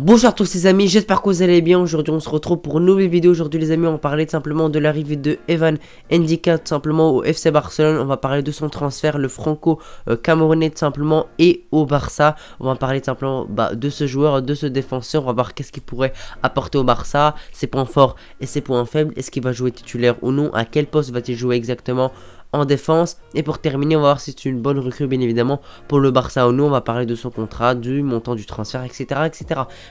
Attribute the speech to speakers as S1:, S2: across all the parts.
S1: Bonjour à tous les amis, j'espère que vous allez bien. Aujourd'hui on se retrouve pour une nouvelle vidéo. Aujourd'hui les amis, on va parler tout simplement de l'arrivée de Evan Ndika tout simplement au FC Barcelone. On va parler de son transfert, le franco-camerounais tout simplement, et au Barça. On va parler tout simplement de ce joueur, de ce défenseur. On va voir qu'est-ce qu'il pourrait apporter au Barça, ses points forts et ses points faibles. Est-ce qu'il va jouer titulaire ou non? À quel poste va-t-il jouer exactement en défense? Et pour terminer, on va voir si c'est une bonne recrue bien évidemment pour le Barça ou non. On va parler de son contrat, du montant du transfert, etc.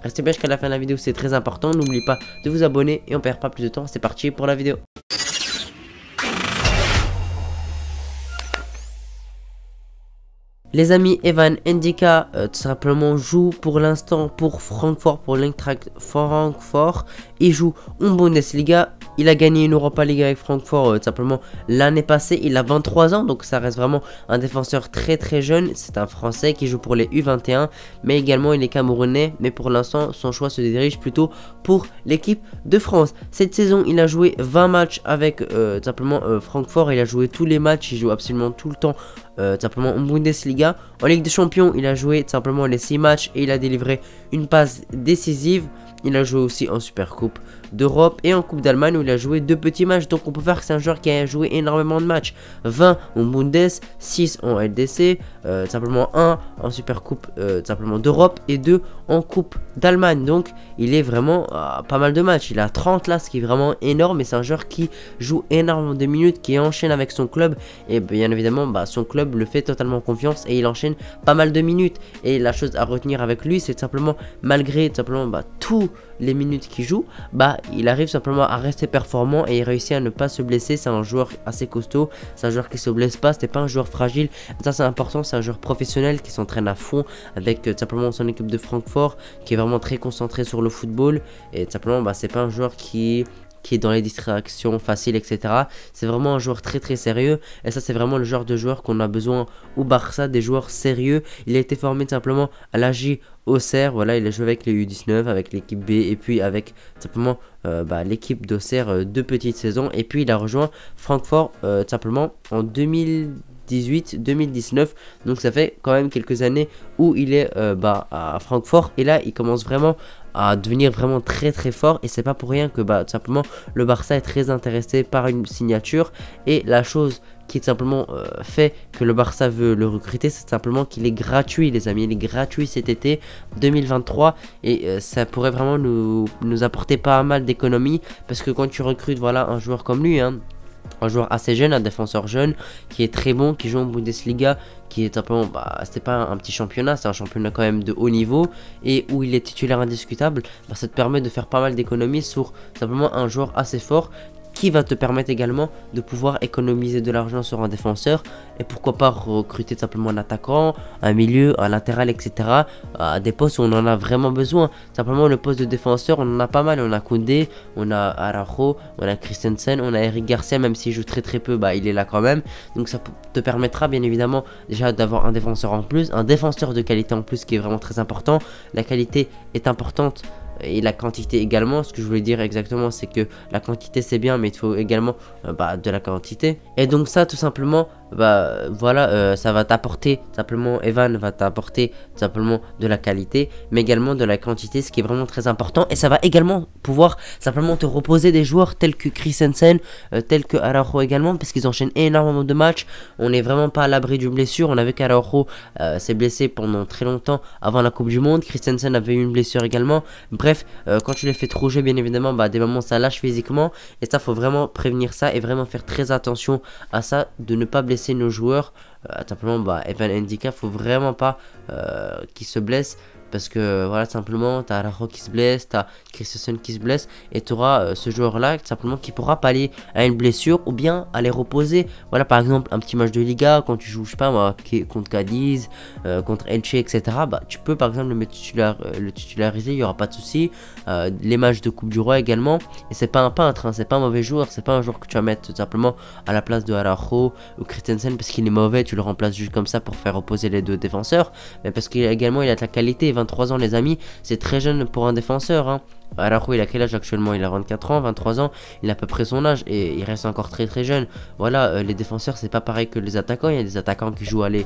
S1: Restez bien jusqu'à la fin de la vidéo, c'est très important. N'oubliez pas de vous abonner et on perd pas plus de temps. C'est parti pour la vidéo. Les amis, Evan Ndika tout simplement joue pour l'instant pour Francfort, pour l'Eintracht Francfort. Il joue en Bundesliga. Il a gagné une Europa League avec Francfort tout simplement l'année passée. Il a 23 ans, donc ça reste vraiment un défenseur très jeune. C'est un Français qui joue pour les U21, mais également il est Camerounais. Mais pour l'instant, son choix se dirige plutôt pour l'équipe de France. Cette saison, il a joué 20 matchs avec tout simplement Francfort. Il a joué tous les matchs, il joue absolument tout le temps. Tout simplement en Bundesliga. En Ligue des Champions, il a joué tout simplement les 6 matchs et il a délivré une passe décisive. Il a joué aussi en Super Coupe d'Europe et en Coupe d'Allemagne où il a joué 2 petits matchs. Donc on peut voir que c'est un joueur qui a joué énormément de matchs. 20 en Bundes, 6 en LDC, simplement 1 en Super Coupe simplement d'Europe et 2 en Coupe d'Allemagne. Donc il est vraiment pas mal de matchs. Il a 30 là, ce qui est vraiment énorme. Et c'est un joueur qui joue énormément de minutes, qui enchaîne avec son club. Et bien évidemment, son club le fait totalement confiance et il enchaîne pas mal de minutes. Et la chose à retenir avec lui, c'est simplement, malgré tout simplement tous les minutes qu'il joue, il arrive simplement à rester performant et il réussit à ne pas se blesser. C'est un joueur assez costaud, c'est un joueur qui se blesse pas, c'est pas un joueur fragile. Ça c'est important, c'est un joueur professionnel qui s'entraîne à fond avec simplement son équipe de Francfort, qui est vraiment très concentré sur le football. Et simplement c'est pas un joueur qui est dans les distractions faciles, etc. C'est vraiment un joueur très sérieux. Et ça, c'est vraiment le genre de joueur qu'on a besoin au Barça, des joueurs sérieux. Il a été formé tout simplement à l'AJ Auxerre. Voilà, il a joué avec les U19, avec l'équipe B et puis avec simplement l'équipe d'Auxerre 2 petites saisons. Et puis il a rejoint Francfort simplement en 2018-2019, donc ça fait quand même quelques années où il est à Francfort. Et là il commence vraiment à devenir vraiment très fort, et c'est pas pour rien que tout simplement le Barça est très intéressé par une signature. Et la chose qui simplement fait que le Barça veut le recruter, c'est simplement qu'il est gratuit les amis. Il est gratuit cet été 2023 et ça pourrait vraiment nous apporter pas mal d'économies, parce que quand tu recrutes un joueur comme lui, un joueur assez jeune, un défenseur jeune qui est très bon, qui joue en Bundesliga, qui est simplement, c'est pas un petit championnat, c'est un championnat quand même de haut niveau et où il est titulaire indiscutable. Ça te permet de faire pas mal d'économies sur simplement un joueur assez fort, qui va te permettre également de pouvoir économiser de l'argent sur un défenseur. Et pourquoi pas recruter simplement un attaquant, un milieu, un latéral, etc. à des postes où on en a vraiment besoin. Simplement le poste de défenseur, on en a pas mal. On a Koundé, on a Araujo, on a Christensen, on a Eric Garcia, même s'il joue très peu, il est là quand même. Donc ça te permettra bien évidemment déjà d'avoir un défenseur en plus, un défenseur de qualité en plus, qui est vraiment très important. La qualité est importante et la quantité également. Ce que je voulais dire exactement, c'est que la quantité c'est bien, mais il faut également de la quantité. Et donc ça tout simplement, ça va t'apporter simplement, Evan va t'apporter simplement de la qualité, mais également de la quantité, ce qui est vraiment très important. Et ça va également pouvoir simplement te reposer des joueurs tels que Christensen, tels que Araujo également, parce qu'ils enchaînent énormément de matchs. On n'est vraiment pas à l'abri d'une blessure. On a vu qu'Araujo s'est blessé pendant très longtemps avant la Coupe du Monde. Christensen avait eu une blessure également. Bref, quand tu les fais trop jouer, bien évidemment, des moments ça lâche physiquement. Et ça, faut vraiment prévenir ça et vraiment faire très attention à ça, de ne pas blesser nos joueurs. Simplement, Evan Ndika, faut vraiment pas qu'il se blesse. Parce que simplement t'as Araujo qui se blesse, t'as Christensen qui se blesse, et tu auras ce joueur là simplement qui pourra pallier à une blessure ou bien à les reposer. Par exemple un petit match de Liga, quand tu joues, je sais pas contre Cadiz, contre Elche, etc. Tu peux par exemple le titulariser, il n'y aura pas de souci. Les matchs de Coupe du Roi également. Et c'est pas un peintre, c'est pas un mauvais joueur, c'est pas un joueur que tu vas mettre tout simplement à la place de Araujo ou Christensen parce qu'il est mauvais, tu le remplaces juste comme ça pour faire reposer les deux défenseurs, mais parce qu'il a de la qualité. 23 ans les amis, c'est très jeune pour un défenseur. Araujo, il a quel âge actuellement? Il a 24 ans, 23 ans, il a à peu près son âge et il reste encore très très jeune. Voilà, les défenseurs, c'est pas pareil que les attaquants. Il y a des attaquants qui jouent à les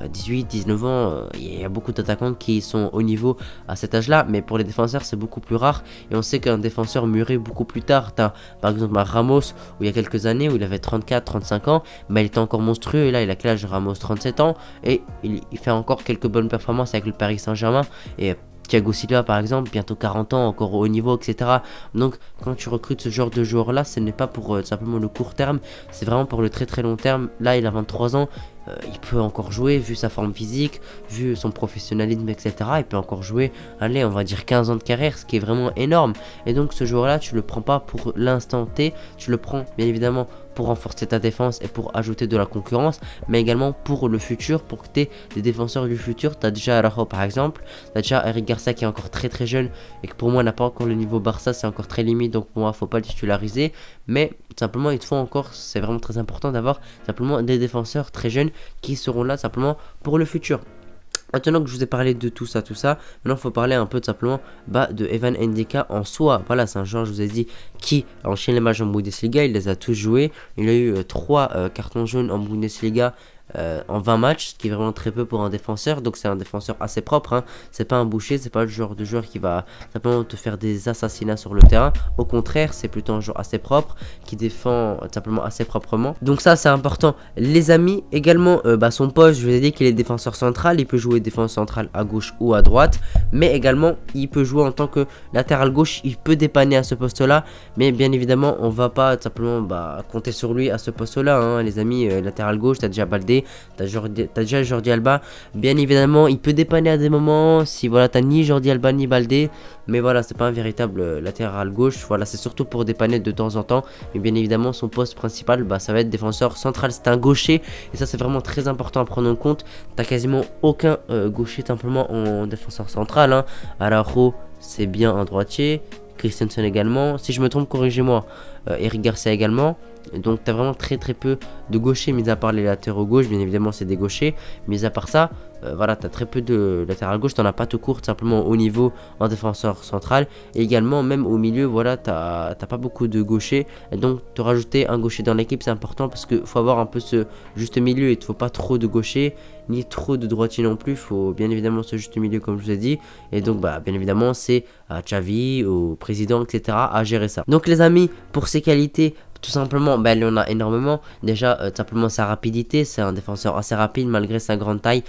S1: 18, 19 ans. Il y a beaucoup d'attaquants qui sont au niveau à cet âge-là, mais pour les défenseurs, c'est beaucoup plus rare. Et on sait qu'un défenseur mûrit beaucoup plus tard. T'as par exemple un Ramos, où il y a quelques années, où il avait 34, 35 ans, mais il était encore monstrueux. Et là, il a quel âge? Ramos, 37 ans, et il fait encore quelques bonnes performances avec le Paris Saint-Germain. Et Thiago Silva par exemple, bientôt 40 ans, encore au haut niveau, etc. Donc quand tu recrutes ce genre de joueur là, ce n'est pas pour simplement le court terme, c'est vraiment pour le très très long terme. Là il a 23 ans, il peut encore jouer vu sa forme physique, vu son professionnalisme, etc. Il peut encore jouer, allez, on va dire 15 ans de carrière, ce qui est vraiment énorme. Et donc ce joueur là, tu le prends pas pour l'instant T, tu le prends bien évidemment pour renforcer ta défense et pour ajouter de la concurrence, mais également pour le futur, pour que tu aies des défenseurs du futur. Tu as déjà Araujo par exemple, tu as déjà Eric Garcia qui est encore très très jeune et que pour moi n'a pas encore le niveau Barça, c'est encore très limite, donc pour moi faut pas le titulariser, mais simplement il te faut encore, c'est vraiment très important d'avoir simplement des défenseurs très jeunes qui seront là simplement pour le futur. Maintenant que je vous ai parlé de tout ça, maintenant il faut parler un peu de simplement de Evan Ndika en soi. Voilà, c'est un joueur, je vous ai dit, qui a enchaîné les matchs en Bundesliga, il les a tous joués. Il a eu 3 cartons jaunes en Bundesliga en 20 matchs, ce qui est vraiment très peu pour un défenseur. Donc c'est un défenseur assez propre, hein. C'est pas un boucher, c'est pas le genre de joueur qui va simplement te faire des assassinats sur le terrain. Au contraire, c'est plutôt un joueur assez propre, qui défend simplement assez proprement. Donc ça c'est important les amis. Également son poste, je vous ai dit qu'il est défenseur central, il peut jouer défense centrale à gauche ou à droite, mais également il peut jouer en tant que latéral gauche, il peut dépanner à ce poste là, mais bien évidemment on va pas simplement compter sur lui à ce poste là, hein, les amis. Latéral gauche, t'as déjà Baldé, t'as déjà Jordi Alba, bien évidemment il peut dépanner à des moments si voilà t'as ni Jordi Alba ni Baldé, mais voilà c'est pas un véritable latéral gauche, voilà c'est surtout pour dépanner de temps en temps, mais bien évidemment son poste principal ça va être défenseur central, c'est un gaucher et ça c'est vraiment très important à prendre en compte. T'as quasiment aucun gaucher simplement en défenseur central, hein. Araujo c'est bien un droitier, Christensen également, si je me trompe corrigez-moi, Eric Garcia également. Donc tu as vraiment très très peu de gauchers, mis à part les latéraux gauche, bien évidemment c'est des gauchers, mis à part ça, voilà, tu as très peu de latéral gauche, tu n'en as pas tout court, simplement au niveau en défenseur central, et également même au milieu, voilà, t'as pas beaucoup de gauchers, et donc te rajouter un gaucher dans l'équipe c'est important, parce qu'il faut avoir un peu ce juste milieu, il ne faut pas trop de gauchers, ni trop de droitiers non plus, il faut bien évidemment ce juste milieu comme je vous ai dit, et donc bien évidemment c'est à Xavi, au président, etc. à gérer ça. Donc les amis, pour ses qualités, tout simplement, il en a énormément. Déjà, simplement sa rapidité, c'est un défenseur assez rapide malgré sa grande taille.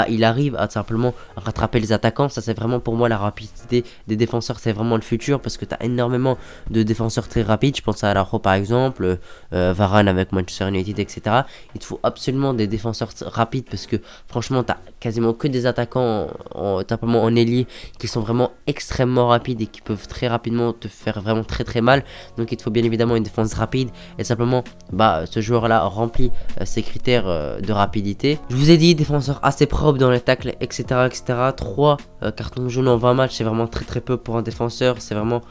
S1: Il arrive à simplement rattraper les attaquants. Ça, c'est vraiment pour moi la rapidité des défenseurs, c'est vraiment le futur parce que tu as énormément de défenseurs très rapides. Je pense à Araujo par exemple, Varane avec Manchester United, etc. Il te faut absolument des défenseurs rapides parce que franchement, tu as quasiment que des attaquants simplement en ailier qui sont vraiment extrêmement rapides et qui peuvent très rapidement te faire vraiment très très mal. Donc, il te faut bien évidemment une défense rapide. Et simplement ce joueur là remplit ces critères de rapidité. Je vous ai dit défenseur assez propre dans les tacles, etc., 3 cartons jaunes en 20 matchs, c'est vraiment très très peu pour un défenseur. C'est vraiment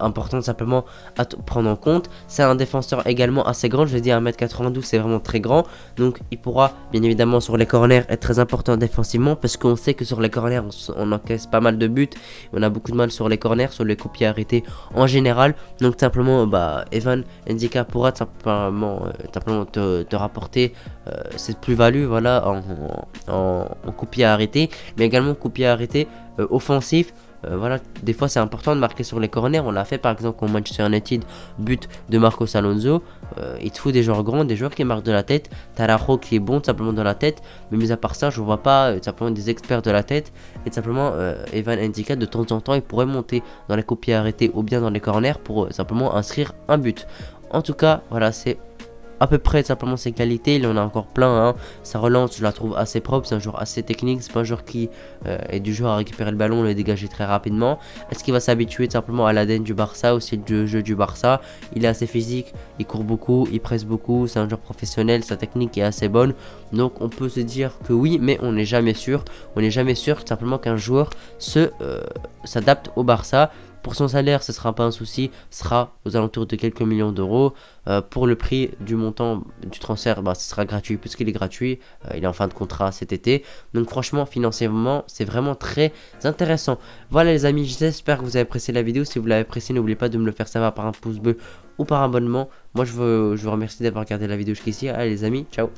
S1: important simplement à prendre en compte. C'est un défenseur également assez grand, je l'ai dit 1m92, c'est vraiment très grand, donc il pourra bien évidemment sur les corners être très important défensivement parce qu'on sait que sur les corners on encaisse pas mal de buts, on a beaucoup de mal sur les corners, sur les coups pieds arrêtés en général. Donc simplement Evan Ndika pourra simplement te rapporter cette plus-value, voilà, en coup pied arrêté, mais également coup pied arrêté offensif. Voilà, des fois c'est important de marquer sur les corners. On l'a fait par exemple contre Manchester United, but de Marcos Alonso. Il te faut des joueurs grands, des joueurs qui marquent de la tête. Araujo qui est bon simplement dans la tête, mais mis à part ça, je ne vois pas simplement des experts de la tête. Et simplement Evan Ndika de temps en temps il pourrait monter dans les coups pieds arrêtés ou bien dans les corners pour simplement inscrire un but. En tout cas, voilà, c'est à peu près simplement ses qualités. Il en a encore plein, hein. Sa relance je la trouve assez propre, c'est un joueur assez technique, c'est pas un joueur qui est du genre à récupérer le ballon, le dégager très rapidement. Est-ce qu'il va s'habituer simplement à l'ADN du Barça, aussi le jeu du Barça? Il est assez physique, il court beaucoup, il presse beaucoup, c'est un joueur professionnel, sa technique est assez bonne, donc on peut se dire que oui, mais on n'est jamais sûr. On n'est jamais sûr simplement qu'un joueur s'adapte au Barça. Pour son salaire, ce sera pas un souci, ce sera aux alentours de quelques millions d'euros. Pour le prix du montant du transfert, bah, ce sera gratuit puisqu'il est gratuit. Il est en fin de contrat cet été. Donc franchement, financièrement, c'est vraiment très intéressant. Voilà les amis, j'espère que vous avez apprécié la vidéo. Si vous l'avez apprécié, n'oubliez pas de me le faire savoir par un pouce bleu ou par abonnement. Moi, je vous remercie d'avoir regardé la vidéo jusqu'ici. Allez les amis, ciao.